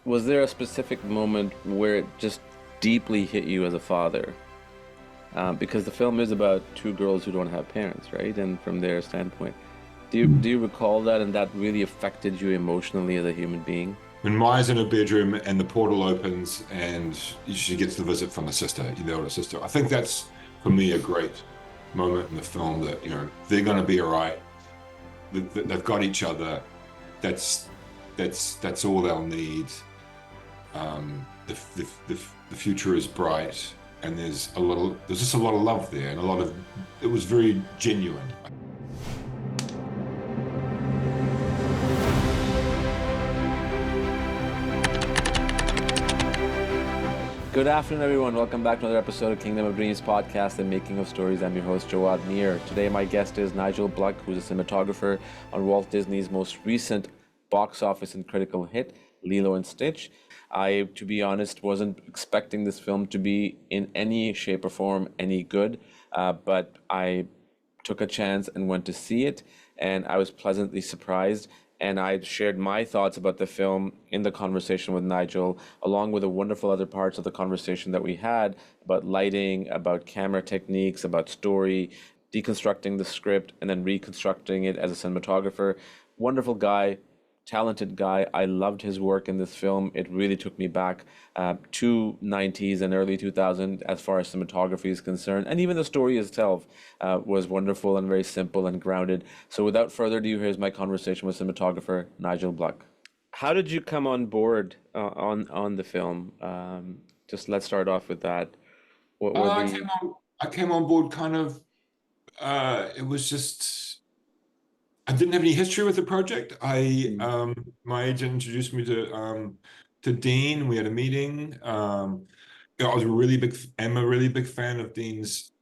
Was there a specific moment where it just deeply hit you as a father? Because the film is about two girls who don't have parents, right? And from their standpoint, do you recall that, and that really affected you emotionally as a human being? When Maya's in her bedroom and the portal opens and she gets the visit from the sister, the older sister, I think that's for me a great moment in the film that, they're going to be all right. They've got each other. That's that's all they'll need. The future is bright, and there's just a lot of love there, and it was very genuine. Good afternoon, everyone. Welcome back to another episode of Kingdom of Dreams podcast, The Making of Stories. I'm your host, Jawad Mir. Today, my guest is Nigel Bluck, who's a cinematographer on Walt Disney's most recent box office and critical hit, Lilo and Stitch. I, to be honest, wasn't expecting this film to be in any shape or form any good, but I took a chance and went to see it, and I was pleasantly surprised. And I shared my thoughts about the film in the conversation with Nigel, along with the wonderful other parts of the conversation that we had about lighting, about camera techniques, about story, deconstructing the script, and then reconstructing it as a cinematographer. Wonderful guy, talented guy. I loved his work in this film. It really took me back to 90s and early 2000 as far as cinematography is concerned. And even the story itself was wonderful and very simple and grounded. So without further ado, here's my conversation with cinematographer Nigel Bluck. How did you come on board on the film? Just let's start off with that. What were I the... came on. I came on board kind of. It was just I didn't have any history with the project. My agent introduced me to Dean. We had a meeting. I was a really big, am a really big fan of Dean's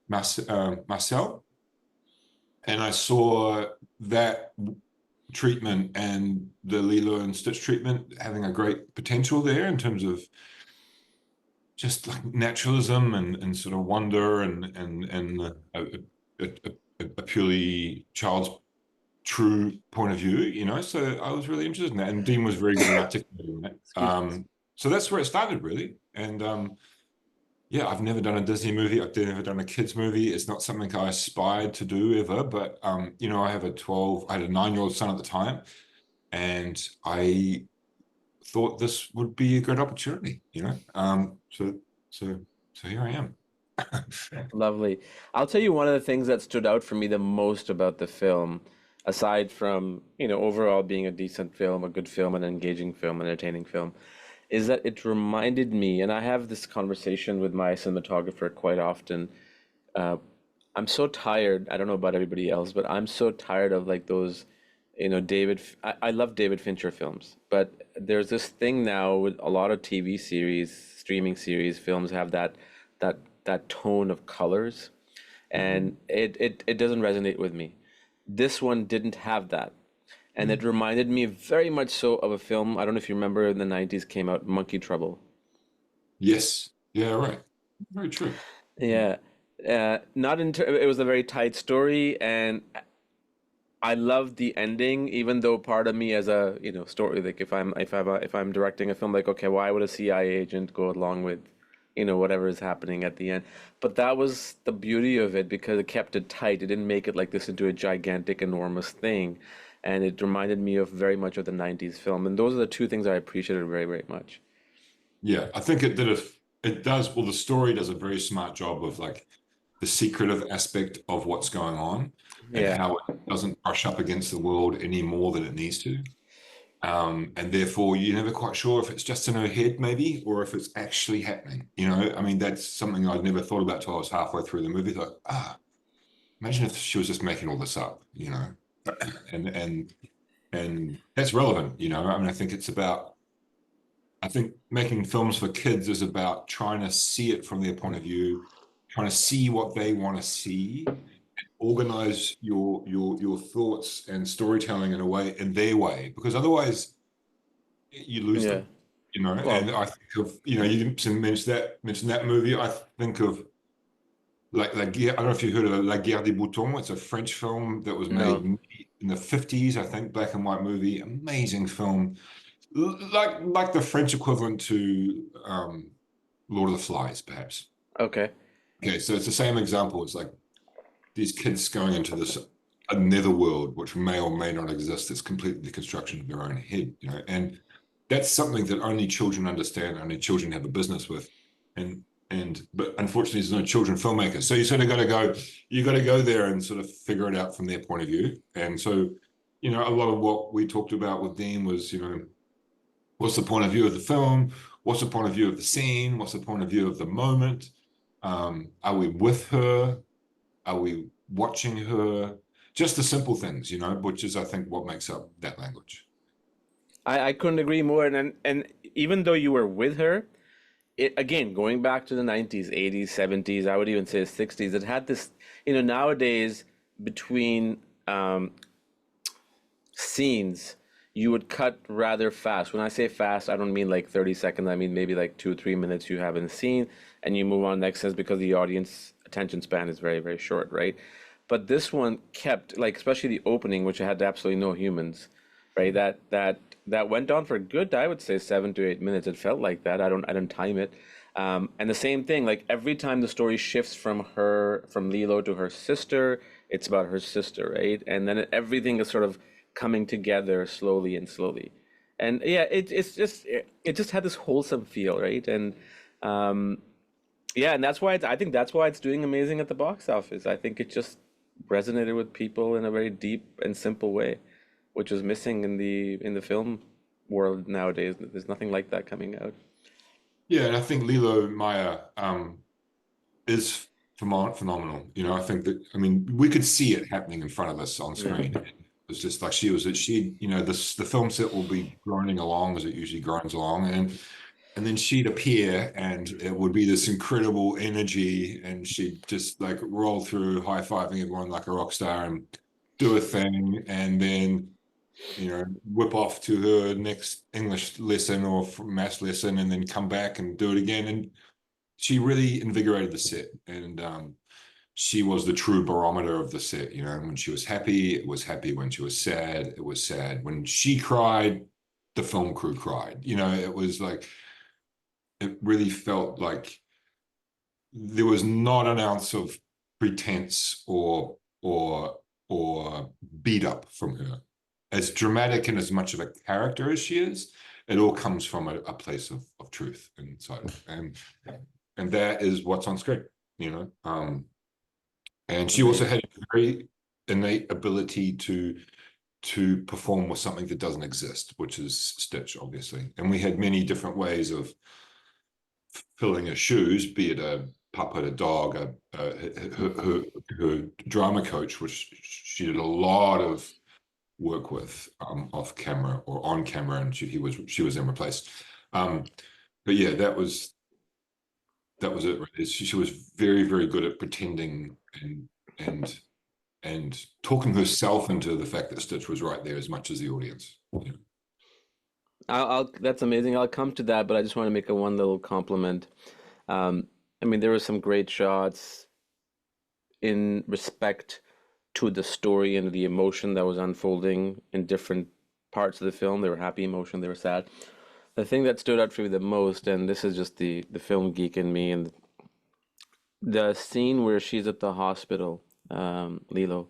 Marcel, and I saw that treatment and the Lilo and Stitch treatment having a great potential there in terms of just like naturalism and sort of wonder and a purely child's true point of view, So I was really interested in that, and Dean was very good at articulating that. Excuse me. So that's where it started, really. And yeah, I've never done a Disney movie. I've never done a kids movie. It's not something I aspired to do ever. But I had a 9-year-old son at the time, and I thought this would be a good opportunity. So here I am. Lovely. I'll tell you one of the things that stood out for me the most about the film, aside from, overall being a decent film, a good film, an engaging film, entertaining film, is that it reminded me, and I have this conversation with my cinematographer quite often. Uh, I'm so tired. I don't know about everybody else, but I'm so tired of like those, I love David Fincher films, but there's this thing now with a lot of TV series, streaming series, films have that that tone of colors, Mhm. and it doesn't resonate with me. This one didn't have that. And it reminded me very much so of a film, I don't know if you remember in the 90s came out, Monkey Trouble. Yes. Yeah, right. Very true. Yeah. Not in it was a very tight story, and I loved the ending, even though part of me as a, story, like if I'm directing a film, like, okay, why would a CIA agent go along with, whatever is happening at the end? But that was the beauty of it because it kept it tight. It didn't make it like this into a gigantic, enormous thing. And it reminded me of very much of the 90s film. And those are the two things I appreciated very, very much. Yeah, I think it does, well, the story does a very smart job of like the secretive aspect of what's going on and Yeah. how it doesn't brush up against the world any more than it needs to. And therefore, you're never quite sure if it's just in her head, maybe, or if it's actually happening. I mean, that's something I'd never thought about till I was halfway through the movie. Like, imagine if she was just making all this up. And and that's relevant. I mean, I think making films for kids is about trying to see it from their point of view, trying to see what they want to see, organize your thoughts and storytelling in their way, because otherwise you lose Yeah. them. Well, And I think of, you didn't mention that movie. I think of I don't know if you heard of La Guerre des Boutons. It's a French film that was made no. in the 50s, I think, black and white movie, amazing film. like the French equivalent to Lord of the Flies, perhaps. Okay. Okay, so it's the same example. It's like these kids going into this another world which may or may not exist. It's completely the construction of their own head, and that's something that only children understand, only children have a business with. And but unfortunately there's no children filmmakers. So you got to go there and sort of figure it out from their point of view. And so, a lot of what we talked about with Dean was, what's the point of view of the film? What's the point of view of the scene? What's the point of view of the moment? Are we with her? Are we watching her? Just the simple things, which is, I think, what makes up that language. I couldn't agree more. And even though you were with her, it again, going back to the 90s, 80s, 70s, I would even say 60s, it had this, nowadays between scenes, you would cut rather fast. When I say fast, I don't mean like 30 seconds. I mean maybe like 2 or 3 minutes you have in the scene and you move on to the next sense because the audience attention span is very, very short, right? But this one kept, like, especially the opening, which had absolutely no humans, right? That went on for a good, I would say, 7 to 8 minutes. It felt like that. I didn't time it. And the same thing, like every time the story shifts from Lilo to her sister, it's about her sister, right? And then everything is sort of coming together slowly and slowly. And yeah, it just had this wholesome feel, right? And yeah, and that's why I think that's why it's doing amazing at the box office. I think it just resonated with people in a very deep and simple way, which was missing in the film world nowadays. There's nothing like that coming out. Yeah, and I think Lilo Maya is phenomenal. I think that, I mean, we could see it happening in front of us on Yeah. screen. It's just like the film set will be groaning along as it usually groans along, and then she'd appear and it would be this incredible energy, and she'd just like roll through high-fiving everyone like a rock star and do a thing, and then whip off to her next English lesson or maths lesson, and then come back and do it again. And she really invigorated the set, and she was the true barometer of the set. When she was happy, it was happy. When she was sad, it was sad. When she cried, the film crew cried. It was like, it really felt like there was not an ounce of pretense or beat up from her. As dramatic and as much of a character as she is, it all comes from a place of truth inside it. And that is what's on screen, and she also Amazing. had a very innate ability to perform with something that doesn't exist, which is Stitch, obviously. And we had many different ways of filling her shoes, be it a puppet, a dog, her drama coach, which she did a lot of work with, off camera or on camera, and she was then replaced. But yeah, that was it. Really. She was very, very good at pretending and and talking herself into the fact that Stitch was right there as much as the audience. That's amazing. I'll come to that, but I just want to make a one little compliment. Um, I mean, there were some great shots in respect to the story and the emotion that was unfolding in different parts of the film. They were happy emotion, they were sad. The thing that stood out for me the most, and this is just the film geek in me, and the scene where she's at the hospital, Lilo,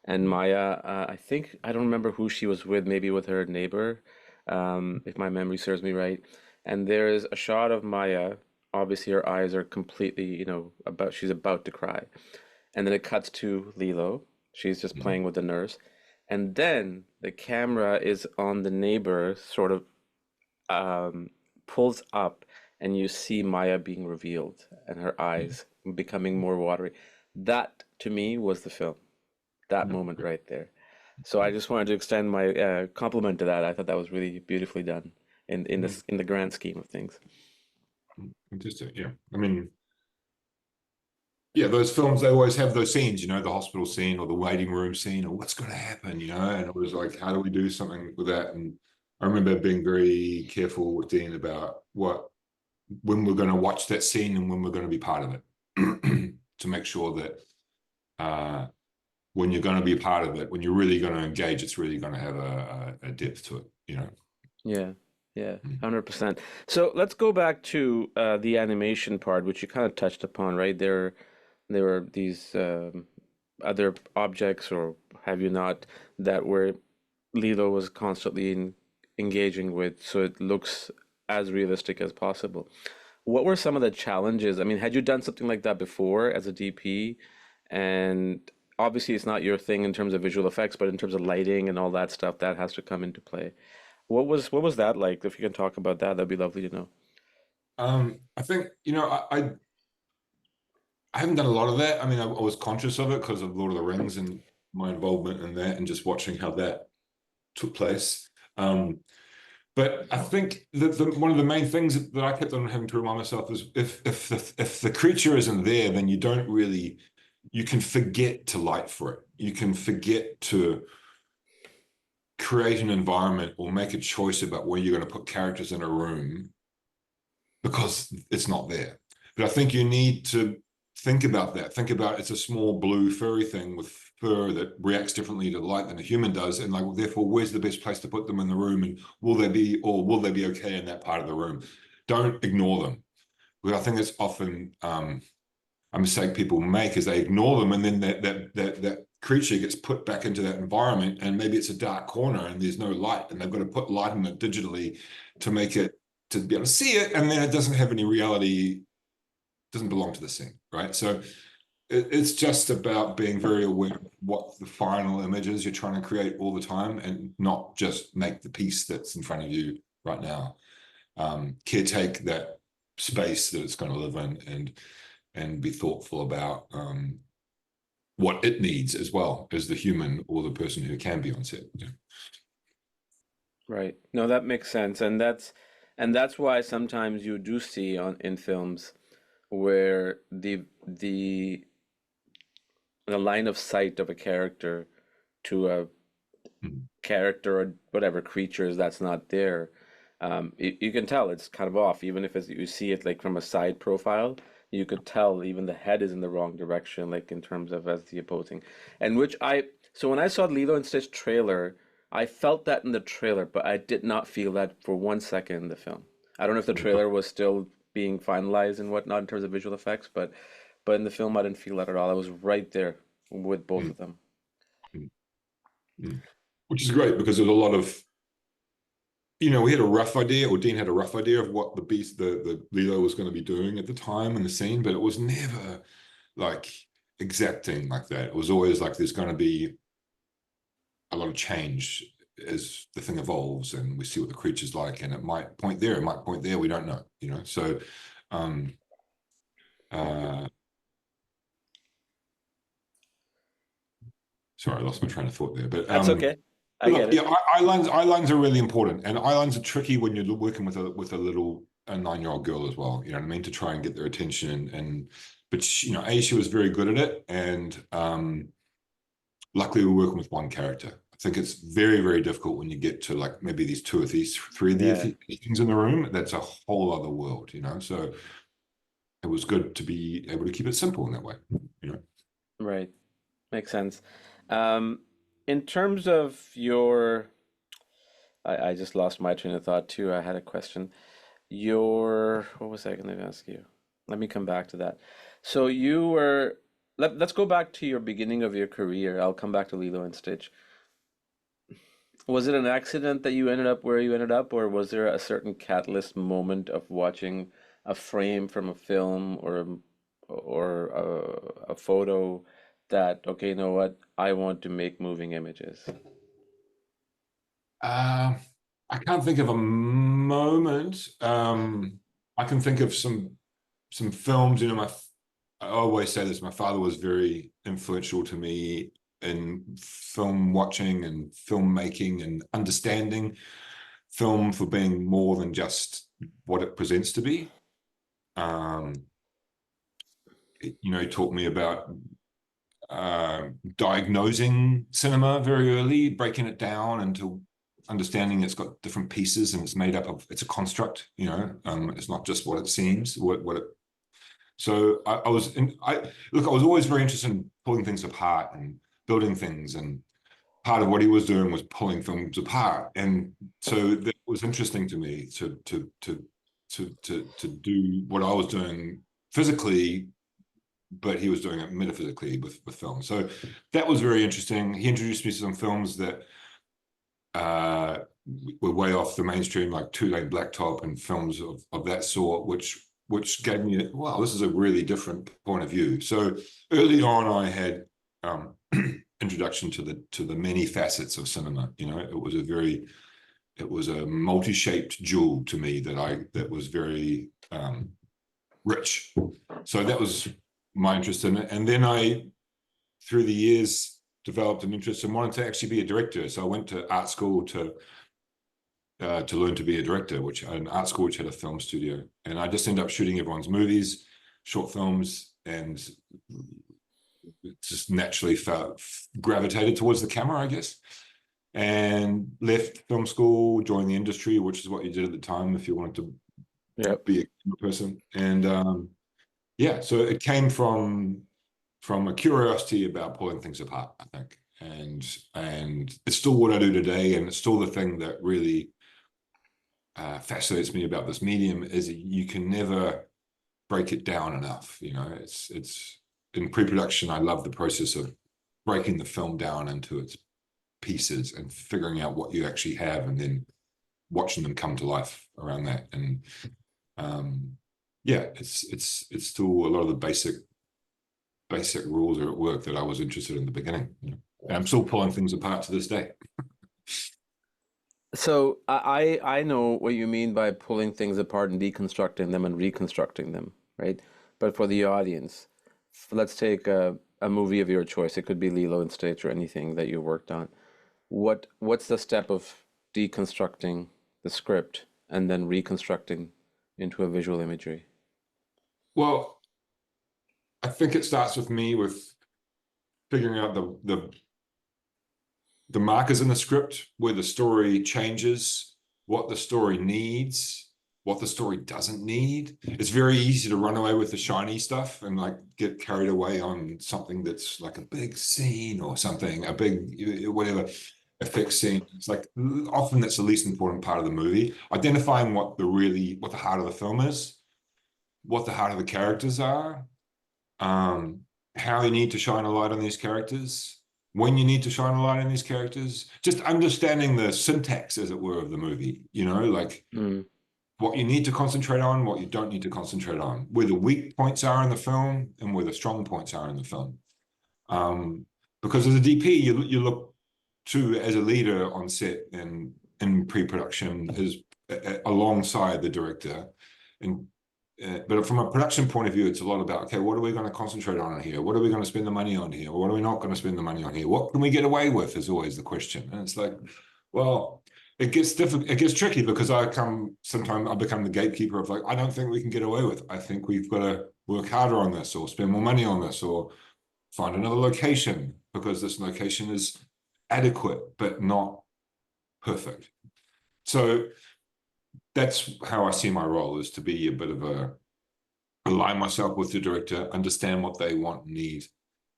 and Maya, I think, I don't remember who she was with, maybe with her neighbor, if my memory serves me right. And there is a shot of Maya. Obviously, her eyes are completely, she's about to cry. And then it cuts to Lilo. She's just Mhm. playing with the nurse. And then the camera is on the neighbor, sort of um, pulls up, and you see Maya being revealed and her eyes becoming more watery. That, to me, was the film. That moment right there. So I just wanted to extend my compliment to that. I thought that was really beautifully done in the grand scheme of things. Fantastic. Yeah. I mean, yeah, those films, they always have those scenes, the hospital scene or the waiting room scene, or what's going to happen, and it was like, how do we do something with that? And I remember being very careful with Dean about when we're going to watch that scene and when we're going to be part of it, to make sure that when you're going to be part of it, when you're really going to engage, it's really going to have a depth to it. Yeah. Yeah, Mm. 100%. So let's go back to the animation part, which you kind of touched upon, right? There were these other objects, or have you not, that were Lilo was constantly engaging with, so it looks as realistic as possible. What were some of the challenges? I mean, had you done something like that before as a DP? And obviously, it's not your thing in terms of visual effects, but in terms of lighting and all that stuff, that has to come into play. What was that like? If you can talk about that, that'd be lovely to know. I think, I haven't done a lot of that. I mean, I was conscious of it because of Lord of the Rings and my involvement in that and just watching how that took place. Um, but I think one of the main things that I kept on having to remind myself is if the creature isn't there, then you can forget to light for it. You can forget to create an environment or make a choice about where you're going to put characters in a room because it's not there. But I think you need to think about that. Think about it's a small blue furry thing with fur that reacts differently to light than a human does, and like therefore, where's the best place to put them in the room, and will they be okay in that part of the room? Don't ignore them. But I think it's often a mistake people make is they ignore them, and then that creature gets put back into that environment, and maybe it's a dark corner and there's no light, and they've got to put light in it digitally to make it to be able to see it, and then it doesn't have any reality, doesn't belong to the scene, right? So it's just about being very aware of what the final image is you're trying to create all the time, and not just make the piece that's in front of you right now. Caretake that space that it's going to live in, and be thoughtful about what it needs as well as the human or the person who can be on set. Yeah. Right. No, that makes sense, and that's why sometimes you do see on in films where the line of sight of a character to a Mm. character or whatever creatures that's not there, you can tell it's kind of off. Even if you see it like from a side profile, you could tell even the head is in the wrong direction, like in terms of as the opposing. And so when I saw Lilo and Stitch trailer, I felt that in the trailer, but I did not feel that for 1 second in the film. I don't know if the trailer was still being finalized and whatnot in terms of visual effects, but in the film I didn't feel that at all. I was right there with both Mm. of them. Mm. Mm. Which is great because there's a lot of, we had a rough idea, or Dean had a rough idea of what the Lilo was going to be doing at the time in the scene, but it was never like exacting like that. It was always like there's going to be a lot of change as the thing evolves and we see what the creature's like, and it might point there, it might point there, we don't know. So um uh sorry, I lost my train of thought there, but That's okay. I get look, it. yeah, eye lines are really important, and eye lines are tricky when you're working with a 9-year-old girl as well, you know what I mean, to try and get their attention. But she was very good at it, and luckily we're working with one character. I think it's very, very difficult when you get to like maybe these two or these three of these Yeah. things in the room. That's a whole other world. So it was good to be able to keep it simple in that way. You know. Right. Makes sense. Um, in terms of I just lost my train of thought too. I had a question. What was I going to ask you? Let me come back to that. So let's go back to your beginning of your career. I'll come back to Lilo and Stitch. Was it an accident that you ended up where you ended up, or was there a certain catalyst moment of watching a frame from a film or a photo that, okay, you know what? I want to make moving images. Uh, I can't think of a moment. I can think of some films. I always say this. My father was very influential to me in film watching and filmmaking and understanding film for being more than just what it presents to be. Um, he taught me about diagnosing cinema very early, breaking it down into understanding it's got different pieces and it's a construct. It's not just what it seems. So I was always very interested in pulling things apart and building things, and part of what he was doing was pulling things apart. And so was interesting to me to do what I was doing physically, but he was doing it metaphysically with film. So that was very interesting. He introduced me to some films that were way off the mainstream, like two-lane blacktop and films of that sort, which gave me, wow, this is a really different point of view. So early on, I had introduction to the many facets of cinema. You know, it was a multi-shaped jewel to me that was very rich. So that was my interest in it. And then I, through the years, developed an interest in wanting to actually be a director. So I went to art school to learn to be a director, an art school which had a film studio. And I just ended up shooting everyone's movies, short films, and just naturally gravitated towards the camera, I guess. And left film school, joined the industry, which is what you did at the time if you wanted to be a camera person. And yeah, so it came from a curiosity about pulling things apart, I think. And it's still what I do today, and it's still the thing that really fascinates me about this medium is that you can never break it down enough. You know, it's in pre-production, I love the process of breaking the film down into its pieces and figuring out what you actually have, and then watching them come to life around that. And yeah, it's still a lot of the basic rules are at work that I was interested in the beginning. You know? And I'm still pulling things apart to this day. So I know what you mean by pulling things apart and deconstructing them and reconstructing them, right? But for the audience, let's take a movie of your choice. It could be Lilo and Stitch or anything that you worked on. What's the step of deconstructing the script and then reconstructing into a visual imagery? Well, I think it starts with me with figuring out the markers in the script where the story changes, what the story needs, what the story doesn't need. It's very easy to run away with the shiny stuff and like get carried away on something that's like a big scene or something, a big whatever effect scene. It's like often that's the least important part of the movie. Identifying what the heart of the film is, what the heart of the characters are, how you need to shine a light on these characters, when you need to shine a light on these characters, just understanding the syntax, as it were, of the movie, you know, like what you need to concentrate on, what you don't need to concentrate on, where the weak points are in the film and where the strong points are in the film. Because as a DP, you look to, as a leader on set and in pre-production, alongside the director. And but from a production point of view, it's a lot about, okay, what are we going to concentrate on here? What are we going to spend the money on here? What are we not going to spend the money on here? What can we get away with is always the question. And it's like, well, it gets difficult. It gets tricky because sometimes I become the gatekeeper of like, I don't think we can get away with. I think we've got to work harder on this or spend more money on this or find another location because this location is adequate, but not perfect. So that's how I see my role, is to be a bit of align myself with the director, understand what they want and need,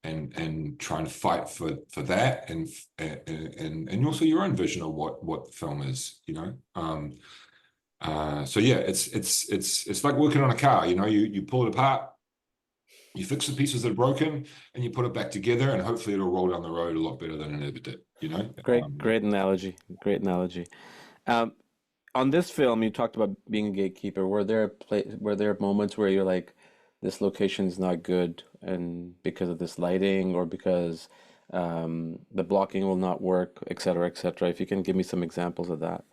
and try and fight for that, and also your own vision of what the film is, you know. So yeah, it's like working on a car, you know. You pull it apart, you fix the pieces that are broken, and you put it back together, and hopefully it'll roll down the road a lot better than it ever did, you know. Great analogy. Great analogy. Um, on this film, you talked about being a gatekeeper. Were there moments where you're like, this location is not good, and because of this lighting, or because the blocking will not work, et cetera, et cetera? If you can give me some examples of that.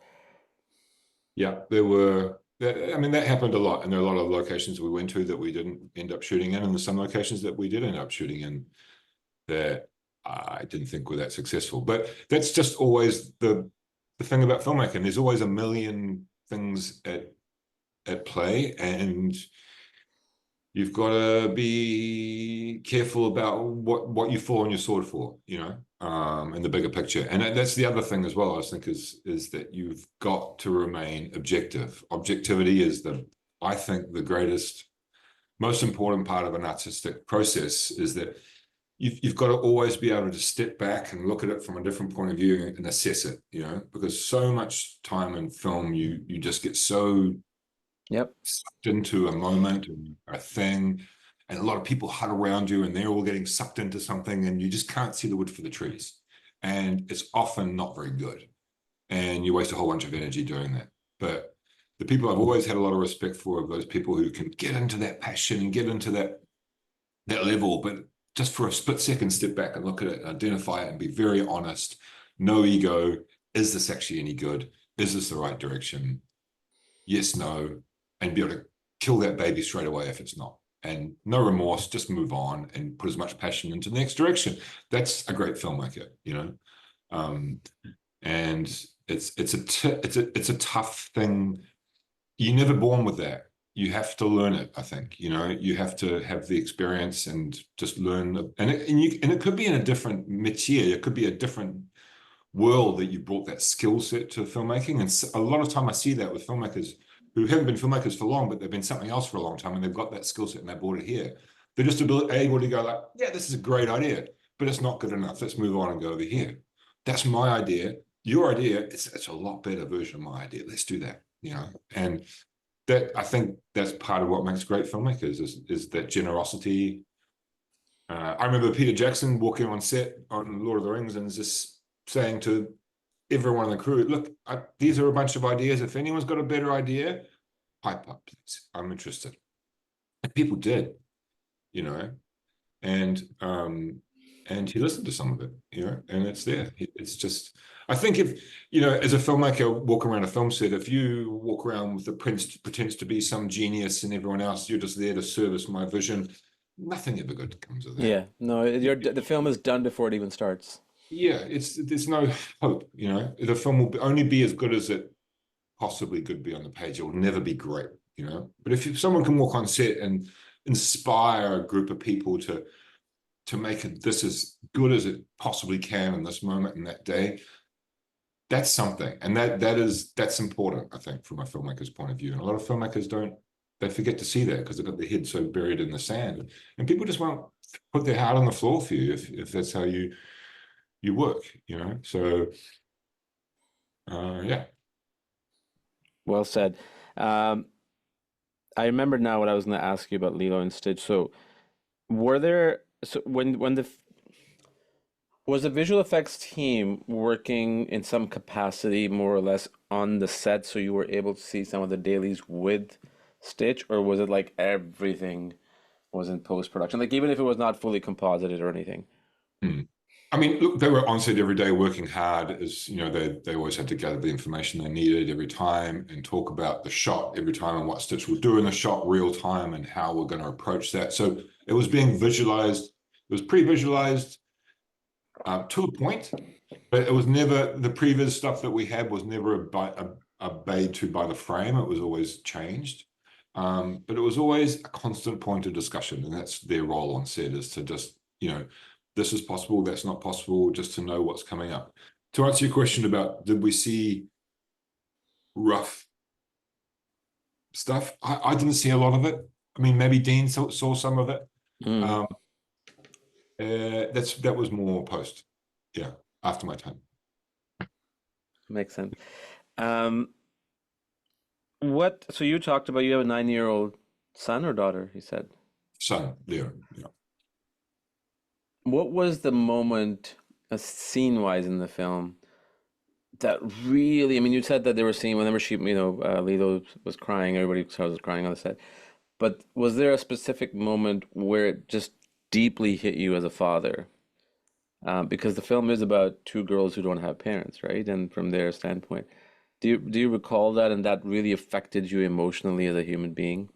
Yeah, there were. I mean, that happened a lot, and there are a lot of locations we went to that we didn't end up shooting in, and there's some locations that we did end up shooting in that I didn't think were that successful. But that's just always the thing about filmmaking. There's always a million things at play, and you've got to be careful about what you fall on your sword for, you know, in the bigger picture. And that's the other thing as well, I think, is that you've got to remain objective. Objectivity is I think, the greatest, most important part of an artistic process, is that you've got to always be able to step back and look at it from a different point of view and assess it, because so much time in film, you just get so Yep. sucked into a moment and a thing, and a lot of people huddle around you and they're all getting sucked into something and you just can't see the wood for the trees. And it's often not very good. And you waste a whole bunch of energy doing that. But the people I've always had a lot of respect for are those people who can get into that passion and get into that level, but just for a split second, step back and look at it, identify it, and be very honest. No ego. Is this actually any good? Is this the right direction? Yes, no, and be able to kill that baby straight away if it's not. And no remorse, just move on and put as much passion into the next direction. That's a great filmmaker. Um, and it's a tough thing. You're never born with that. You have to learn it, I think. You have to have the experience and just learn. And it could be in a different métier. It could be a different world that you brought that skill set to filmmaking. And a lot of time I see that with filmmakers who haven't been filmmakers for long, but they've been something else for a long time, and they've got that skill set and they brought it here. They're just able to go like, yeah, this is a great idea, but it's not good enough. Let's move on and go over here. That's my idea. Your idea, it's a lot better version of my idea. Let's do that. And that, I think that's part of what makes great filmmakers is that generosity. I remember Peter Jackson walking on set on Lord of the Rings and just saying to everyone in the crew, look, these are a bunch of ideas. If anyone's got a better idea, pipe up, please. I'm interested. And people did, you know, and he listened to some of it, and it's there. It's just, I think if, as a filmmaker, walk around a film set, if you walk around with the pretends to be some genius and everyone else, you're just there to service my vision, nothing ever good comes of that. Yeah. No, the film is done before it even starts. Yeah, there's no hope, The film will only be as good as it possibly could be on the page. It will never be great, But if someone can walk on set and inspire a group of people to make this as good as it possibly can in this moment in that day, that's something. And that's important, I think, from a filmmaker's point of view. And a lot of filmmakers they forget to see that because they've got their head so buried in the sand. And people just won't put their heart on the floor for you if that's how you work, So yeah. Well said. I remember now what I was going to ask you about Lilo and Stitch. So, was the visual effects team working in some capacity more or less on the set, so you were able to see some of the dailies with Stitch, or was it like everything was in post production, like even if it was not fully composited or anything? I mean, look, they were on set every day working hard. As they always had to gather the information they needed every time and talk about the shot every time and what Stitch would do in the shot real time and how we're going to approach that. So it was being visualized. It was pre-visualized to a point, but it was never, the previous stuff that we had was never obeyed to by the frame. It was always changed. But it was always a constant point of discussion, and that's their role on set, is to just, this is possible, that's not possible, just to know what's coming up. To answer your question about did we see rough stuff, I didn't see a lot of it. I mean, maybe Dean saw some of it. That was more post, after my time. Makes sense. So you talked about you have a 9-year-old son or daughter, you said? Son, yeah. What was the moment, scene-wise in the film, that really, I mean, you said that they were seeing whenever Lilo was crying, everybody was crying on the set. But was there a specific moment where it just deeply hit you as a father? Because the film is about two girls who don't have parents, right? And from their standpoint, do you recall that, and that really affected you emotionally as a human being?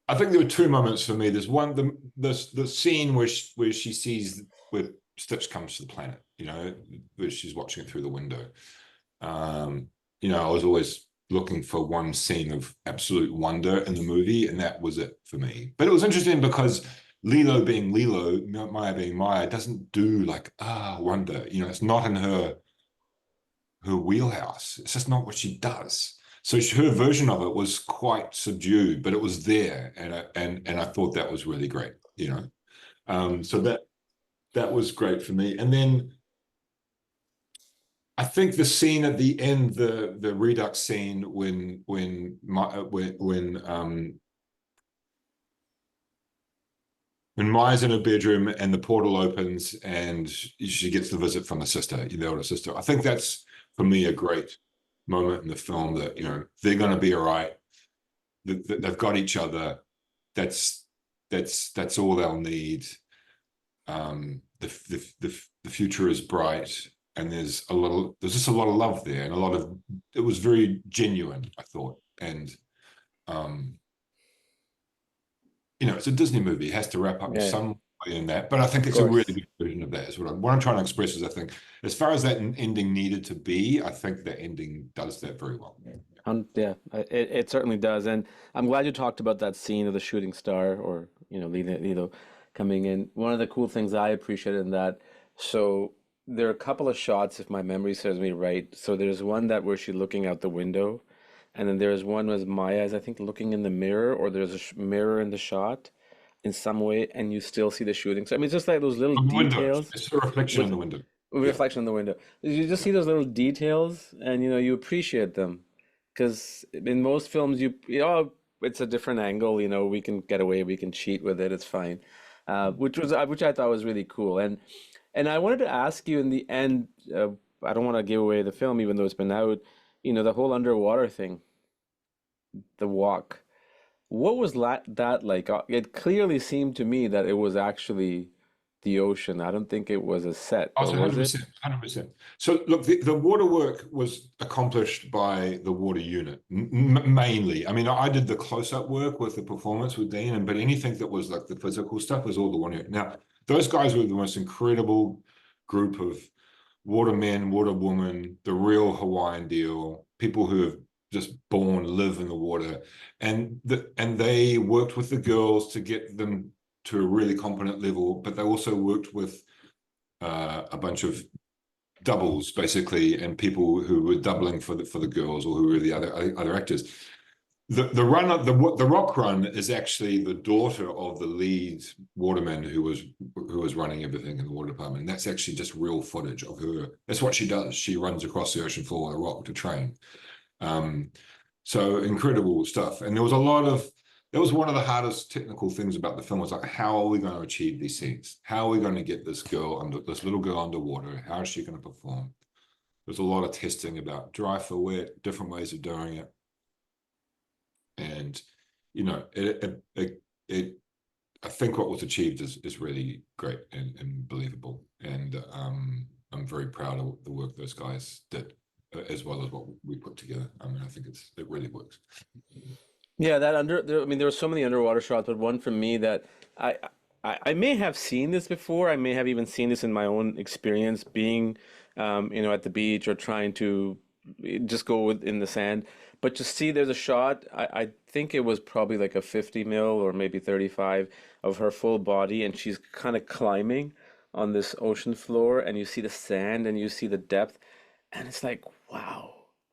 I think there were two moments for me. There's one, the scene where she sees where Stitch comes to the planet, where she's watching it through the window. I was always looking for one scene of absolute wonder in the movie, and that was it for me. But it was interesting because Lilo being Lilo, Maya being Maya, doesn't do like wonder. It's not in her wheelhouse. It's just not what she does. So her version of it was quite subdued, but it was there, and I thought that was really great, you know. So that was great for me. And then I think the scene at the end, the Redux scene when Maya's in her bedroom and the portal opens and she gets the visit from the sister, the older sister. I think that's, for me, a great moment in the film that, they're going to be all right. They've got each other. That's all they'll need. The future is bright, and there's just a lot of love there, and it was very genuine, I thought. And um, it's a Disney movie. It has to wrap up Yeah, some way in that, but I think of it's a really course. good version of that. Is what I'm trying to express is, I think, as far as that ending needed to be, I think that ending does that very well. Yeah, it certainly does. And I'm glad you talked about that scene of the shooting star or, Lilo coming in. One of the cool things I appreciated in that, so there are a couple of shots, if my memory serves me right. So there's one that where she's looking out the window, and then there's one was Maya is, I think, looking in the mirror, or there's a mirror in the shot in some way, and you still see the shooting. So I mean, it's just like those little On the window, details it's a reflection in with the window. Yeah, reflection in the window. You just yeah. see those little details, and you appreciate them. Because in most films, it's a different angle. We can get away, we can cheat with it. It's fine. Which I thought was really cool. And I wanted to ask you in the end. I don't want to give away the film, even though it's been out. The whole underwater thing, the walk. What was that like? It clearly seemed to me that it was actually the ocean. I don't think it was a set, or Also, was it? 100%, 100%. So look, the water work was accomplished by the water unit mainly. I mean, I did the close-up work with the performance with Dean, but anything that was like the physical stuff was all the water unit. Now, those guys were the most incredible group of watermen, waterwomen, the real Hawaiian deal, people who have just live in the water, and they worked with the girls to get them to a really competent level, but they also worked with a bunch of doubles basically, and people who were doubling for the girls, or who were the other actors. The rock run is actually the daughter of the lead waterman who was running everything in the water department. And that's actually just real footage of her. That's what she does. She runs across the ocean floor with a rock to train. So incredible stuff. And that was one of the hardest technical things about the film, was like, how are we going to achieve these scenes? How are we going to get this little girl underwater? How is she going to perform? There's a lot of testing about dry for wet, different ways of doing it. And, I think what was achieved is really great and believable. And I'm very proud of the work those guys did, as well as what we put together. I mean, I think it really works. Yeah, I mean, there were so many underwater shots, but one for me that I, I may have seen this before. I may have even seen this in my own experience being, at the beach or trying to just go in the sand. But to see there's a shot, I think it was probably like a 50 mil or maybe 35 of her full body, and she's kind of climbing on this ocean floor, and you see the sand and you see the depth, and it's like, wow.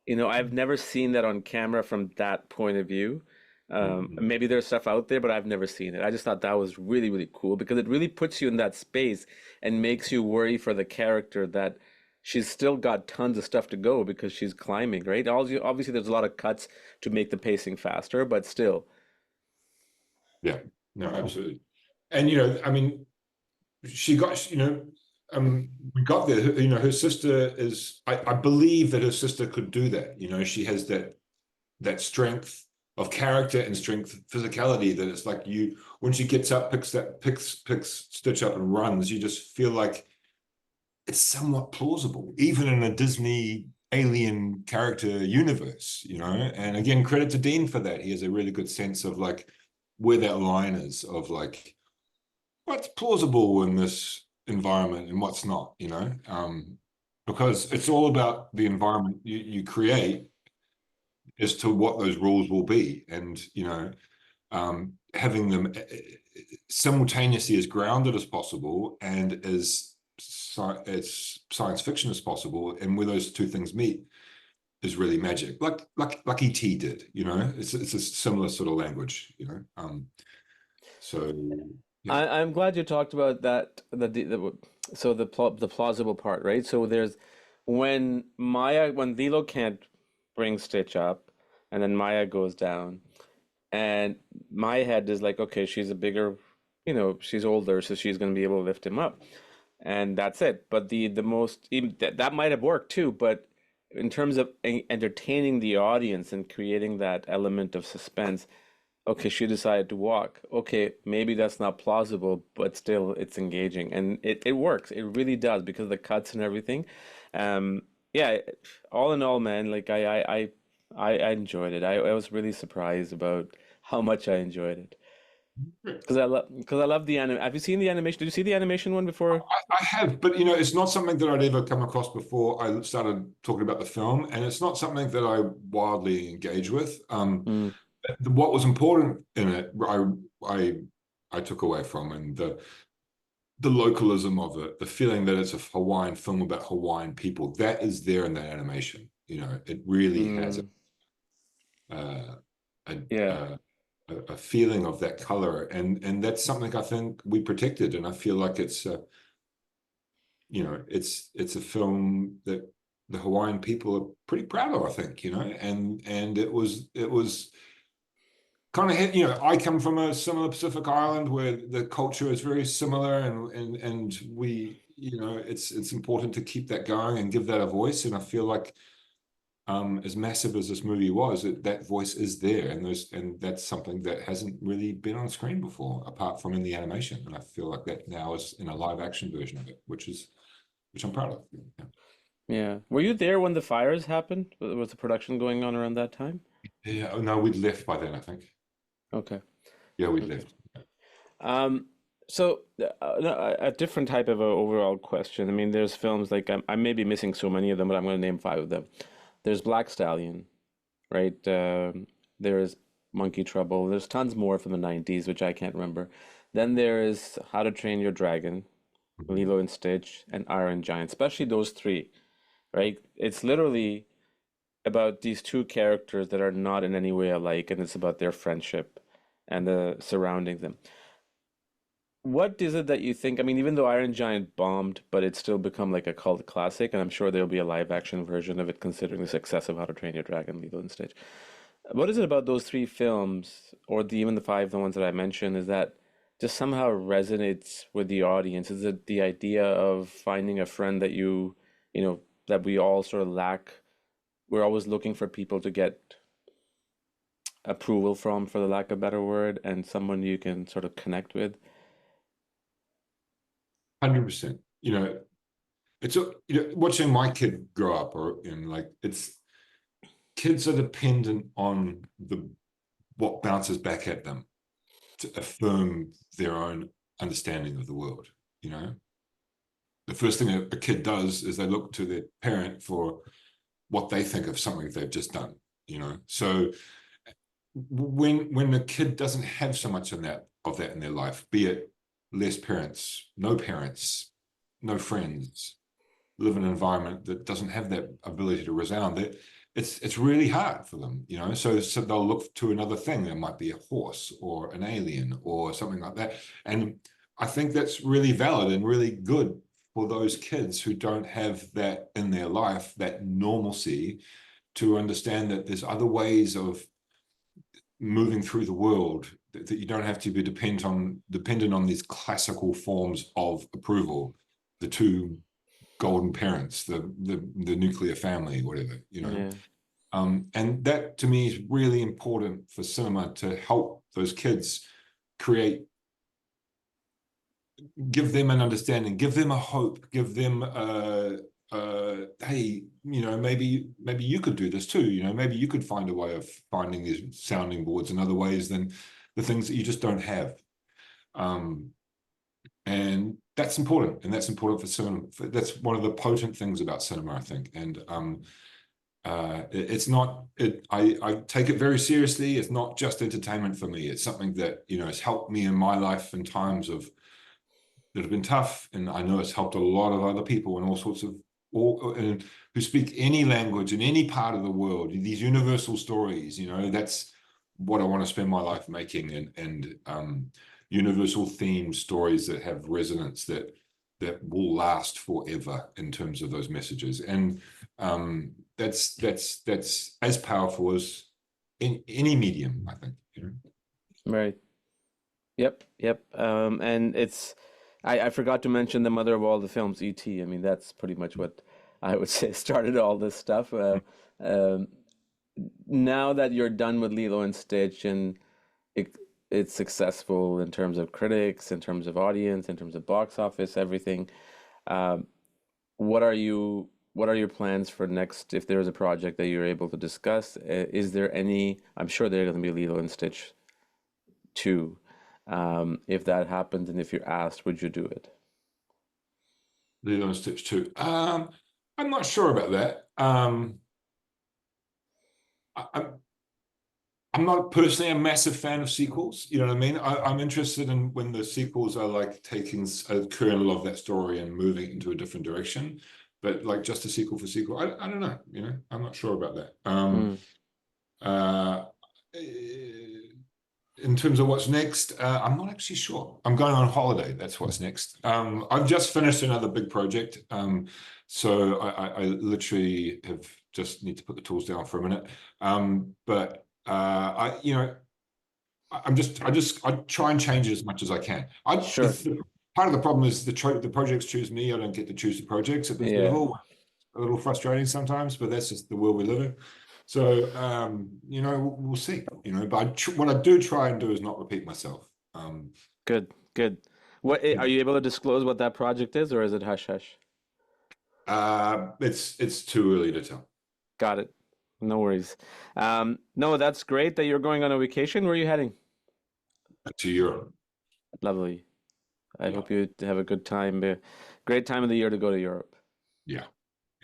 I've never seen that on camera from that point of view. Mhm. Maybe there's stuff out there, but I've never seen it. I just thought that was really, really cool because it really puts you in that space and makes you worry for the character that she's still got tons of stuff to go because she's climbing, right? Obviously, there's a lot of cuts to make the pacing faster, but still. Yeah, no, absolutely. And I mean, she got, we got there. Her sister is. I believe that her sister could do that. She has that strength of character and strength physicality, that it's like, when she gets up, picks Stitch up and runs, you just feel like it's somewhat plausible, even in a Disney alien character universe. And again, credit to Dean for that. He has a really good sense of like where that line is, of like what's plausible in this environment and what's not, because it's all about the environment you create as to what those rules will be. And having them simultaneously as grounded as possible and as science fiction as possible, and where those two things meet, is really magic, like ET did. It's a similar sort of language. So yeah. I'm glad you talked about that. So the plausible part, right? So there's when Lilo can't bring Stitch up, and then Maya goes down, and my head is like, okay, she's a bigger, she's older, so she's going to be able to lift him up, and that's it. But the most even that might have worked too, but in terms of entertaining the audience and creating that element of suspense, okay, she decided to walk. Okay, maybe that's not plausible, but still it's engaging and it works. It really does because of the cuts and everything. Yeah, all in all, man, like I enjoyed it. I was really surprised about how much I enjoyed it. Because I love the anime. Have you seen the animation? Did you see the animation one before? I have, but it's not something that I'd ever come across before I started talking about the film, and it's not something that I wildly engage with. Mm, What was important in it, I I took away from, and the localism of it, the feeling that it's a Hawaiian film about Hawaiian people, that is there in that animation. It really has mm, a a, yeah. a, a feeling of that color, and that's something I think we protected, and I feel like it's a film that the Hawaiian people are pretty proud of, I think, and it was kind of I come from a similar Pacific island where the culture is very similar, and we, it's important to keep that going and give that a voice. And I feel like, as massive as this movie was, that voice is there, and that's something that hasn't really been on screen before, apart from in the animation. And I feel like that now is in a live action version of it, which I'm proud of. Yeah. Yeah. Were you there when the fires happened? Was the production going on around that time? Yeah, oh, no, we'd left by then, I think. Okay. Yeah, we'd Okay. left. Um, so no, a different type of a overall question. I mean, there's films like I may be missing so many of them, but I'm going to name five of them. There's Black Stallion, right? There's Monkey Trouble. There's tons more from the 90s, which I can't remember. Then there is How to Train Your Dragon, Mhm. Lilo and Stitch, and Iron Giant, especially those three, right? It's literally about these two characters that are not in any way alike, and it's about their friendship and the surrounding them. What is it that you think? I mean, even though Iron Giant bombed, but it's still become like a cult classic, and I'm sure there'll be a live action version of it considering the success of How to Train Your Dragon, Lilo and Stitch. What is it about those three films, or even the five, the ones that I mentioned, is that just somehow resonates with the audience? Is it the idea of finding a friend that that we all sort of lack? We're always looking for people to get approval from, for the lack of a better word, and someone you can sort of connect with. 100%. It's watching my kid grow up, or in like it's kids are dependent on the what bounces back at them to affirm their own understanding of the world. You know, the first thing a kid does is they look to their parent for what they think of something they've just done. So when a kid doesn't have so much of that in their life, be it less parents, no friends, live in an environment that doesn't have that ability to resound, that it's really hard for them. So they'll look to another thing. There might be a horse or an alien or something like that. And I think that's really valid and really good for those kids who don't have that in their life, that normalcy, to understand that there's other ways of moving through the world, that you don't have to be dependent on these classical forms of approval, the two golden parents, the nuclear family, whatever. Yeah. And that to me is really important for cinema, to help those kids create, give them an understanding, give them a hope, give them hey, maybe you could do this too. Maybe you could find a way of finding these sounding boards in other ways than the things that you just don't have. Um, and that's important, and that's important for cinema. That's one of the potent things about cinema, I think. And it's not it I take it very seriously. It's not just entertainment for me. It's something that has helped me in my life in times of that have been tough, and I know it's helped a lot of other people in all sorts of and who speak any language in any part of the world, these universal stories, that's what I want to spend my life making, and universal theme stories that have resonance that will last forever in terms of those messages. And that's as powerful as in any medium, I think. Right. Yep. Yep. And I forgot to mention the mother of all the films, E.T. I mean, that's pretty much what I would say started all this stuff. Um, Now that you're done with Lilo and Stitch and it, it's successful in terms of critics, in terms of audience, in terms of box office, everything, um, what are your plans for next? If there's a project that you're able to discuss, is there any? I'm sure there's going to be Lilo and Stitch 2. If that happens and if you're asked, would you do it? Lilo and Stitch 2. I'm not sure about that. I'm not personally a massive fan of sequels. You know what I mean? I'm interested in when the sequels are like taking a kernel of that story and moving it into a different direction. But like just a sequel for sequel, I don't know. I'm not sure about that. Mm, Uh, in terms of what's next, I'm not actually sure. I'm going on holiday. That's what's next. I've just finished another big project. So I literally have just need to put the tools down for a minute. But I try and change it as much as I can. sure. Part of the problem is the projects choose me. I don't get to choose the projects at this Yeah. level. A little frustrating sometimes, but that's just the world we live in. So, we'll see, but what I do try and do is not repeat myself. Good. Good. What are you able to disclose what that project is, or is it hush hush? It's too early to tell. Got it. No worries. No, that's great that you're going on a vacation. Where are you heading? To Europe. Lovely. I Yeah, hope you have a good time. Great time of the year to go to Europe. yeah,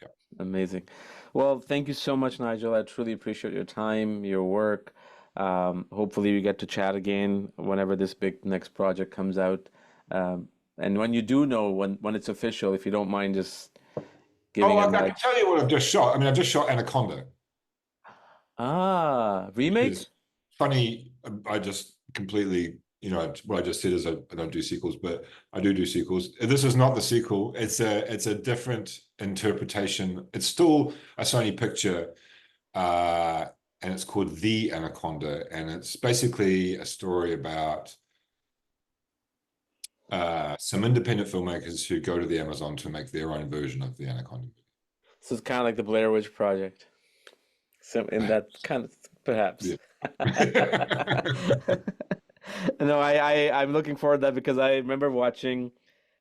yeah. Amazing. Well, thank you so much, Nigel. I truly appreciate your time, your work. Hopefully, we get to chat again whenever this big next project comes out. And when you do know, when it's official, if you don't mind just Oh, giving a I can nudge. tell you what I've just shot. I mean, I've just shot Anaconda, Ah, which remake? is funny. I just completely, what I just said is I don't do sequels, but I do sequels. This is not the sequel. It's a different interpretation. It's still a Sony picture, uh, and it's called The Anaconda, and it's basically a story about some independent filmmakers who go to the Amazon to make their own version of the Anaconda. So it's kind of like the Blair Witch Project. So in that Perhaps. kind of perhaps. Yeah. No, I'm looking forward to that because I remember watching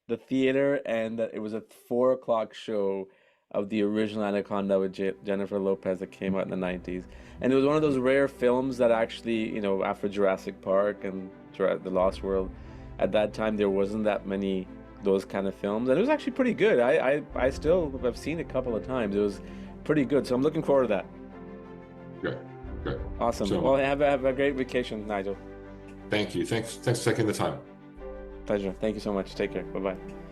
the theater and that it was a 4 o'clock show of the original Anaconda with Jennifer Lopez that came out in the 90s. And it was one of those rare films that actually, after Jurassic Park and The Lost World, at that time there wasn't that many those kind of films. And it was actually pretty good. I still have seen it a couple of times. It was pretty good. So I'm looking forward to that. Great, great. Awesome. So Well, have a great vacation, Nigel. thank you. Thanks for taking the time. Pleasure. Thank you so much. Take care. Bye bye.